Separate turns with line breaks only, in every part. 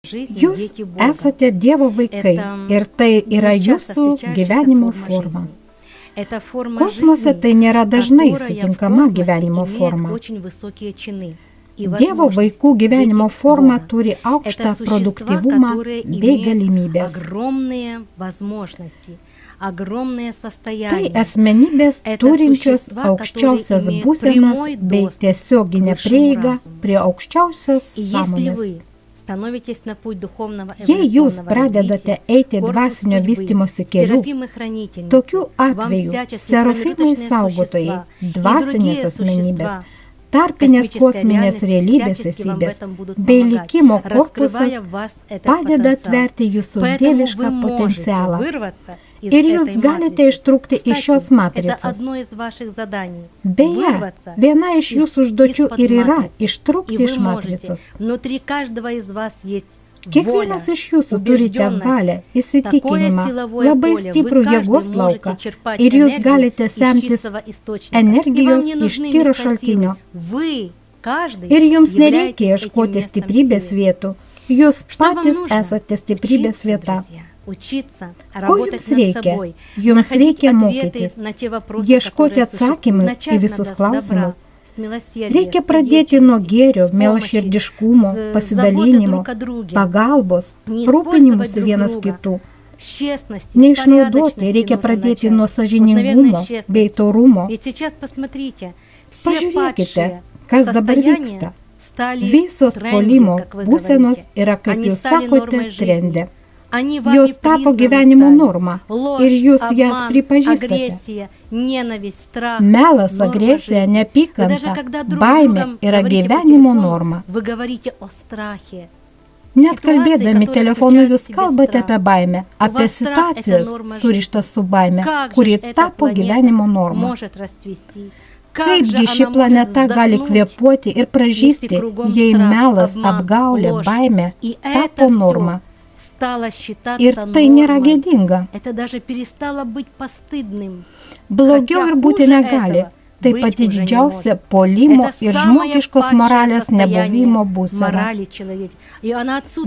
Jūs esate Dievo vaikai ir tai yra jūsų gyvenimo forma. Kosmose tai nėra dažnai sutinkama gyvenimo forma. Dievo vaikų gyvenimo forma turi aukštą produktyvumą bei galimybės. Tai asmenybės turinčios aukščiausias būsenas bei tiesioginę prieigą prie aukščiausios sąmonės. Jei jūs pradedate eiti dvasinio vystymosi keliu, tokiu atveju serofimai saugotojai, dvasinės asmenybės, tarpinės kosminės realybės esybės bei likimo korpusas padeda atverti jūsų dievišką potencialą. Ir jūs galite ištrūkti iš šios matricos. Beje, viena iš jūsų užduočių ir yra ištrūkti iš matricos. Kiekvienas iš jūsų turite valią, įsitikinimą, labai stiprų jėgos lauką ir jūs galite semtis energijos iš tyro šaltinio. Ir jums nereikia ieškoti stiprybės vietų, jūs patys esate stiprybės vieta. Ko jums reikia? Jums reikia mokytis, ieškoti atsakymų į visus klausimus. Reikia pradėti nuo gėrio, mielaširdiškumo, pasidalinimo, pagalbos, rūpinimusi vienas kitų. Neišnaudoti, reikia pradėti nuo sąžiningumo bei taurumo. Pažiūrėkite, kas dabar vyksta. Visos puolimo būsenos yra, kaip jūs sakote, trende. Jos tapo gyvenimo norma ir jūs jas pripažįstate. Melas, agresija, neapykanta, baimė yra gyvenimo norma. Net kalbėdami telefonu jūs kalbate apie baimę, apie situacijas surištas su baime, kuri tapo gyvenimo norma. Kaipgi ši planeta gali kvėpuoti ir pražysti, jei melas, apgaulė, baimė tapo norma? Ir tai nėra gėdinga. Blogiau ir būti negali. Tai pati didžiausia puolimo ir žmogiškos moralės nebuvimo būsena.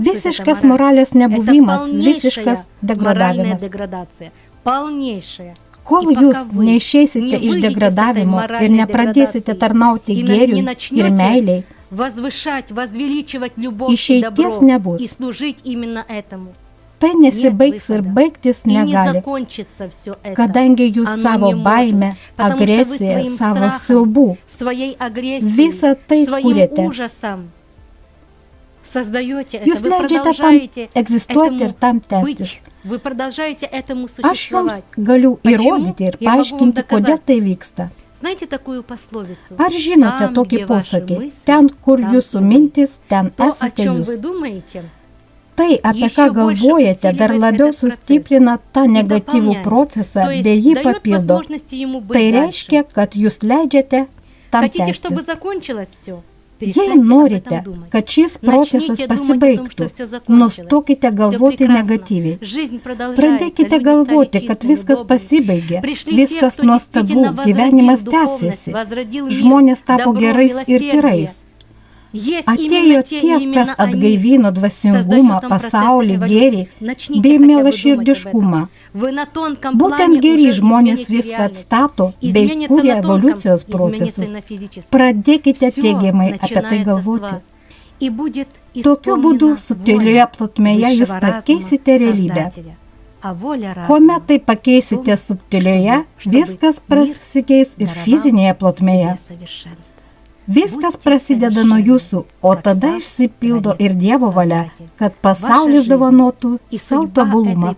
Visiškas moralės nebuvimas, visiškas degradavimas. Kol jūs neišeisite iš degradavimo ir nepradėsite tarnauti gėriui ir meiliai, išeities nebus. Tai nesibaigs ir baigtis negali, kadangi jūs savo baimę, agresiją, savo siaubų, visą tai kūrėte. Jūs leidžiate tam egzistuoti ir tam tęstis. Aš jums galiu įrodyti ir paaiškinti, kodėl tai vyksta. Ar žinote tokį posakį, ten, kur jūsų mintis, ten esate jūs? Tai, apie ką galvojate, dar labiau sustiprina tą negatyvų procesą, bei jį papildo. Tai reiškia, kad jūs leidžiate tam tęstis. Jei norite, kad šis procesas pasibaigtų, nustokite galvoti negatyviai. Pradėkite galvoti, kad viskas pasibaigė, viskas nuostabu, gyvenimas tęsiasi, žmonės tapo gerais ir tyrais. Atėjo tie, kas atgaivino dvasingumą, pasaulį, gėrį bei mielaširdiškumą. Būtent geri žmonės viską atstato bei kūrė evoliucijos procesus. Pradėkite teigiamai apie tai galvoti. Tokiu būdu subtilioje plotmėje jūs pakeisite realybę. Kuomet tai pakeisite subtilioje, viskas pasikeis ir fizinėje plotmėje. Viskas prasideda nuo jūsų, o tada išsipildo ir Dievo valia, kad pasaulis dovanotų savo tobulumą.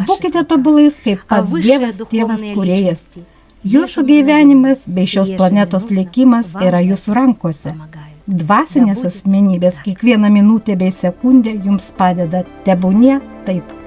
Būkite tobulais, kaip pats Dievas, Tėvas kūrėjas. Jūsų gyvenimas bei šios planetos likimas yra jūsų rankose. Dvasinės asmenybės kiekvieną minutę bei sekundę jums padeda. Tebūnie taip.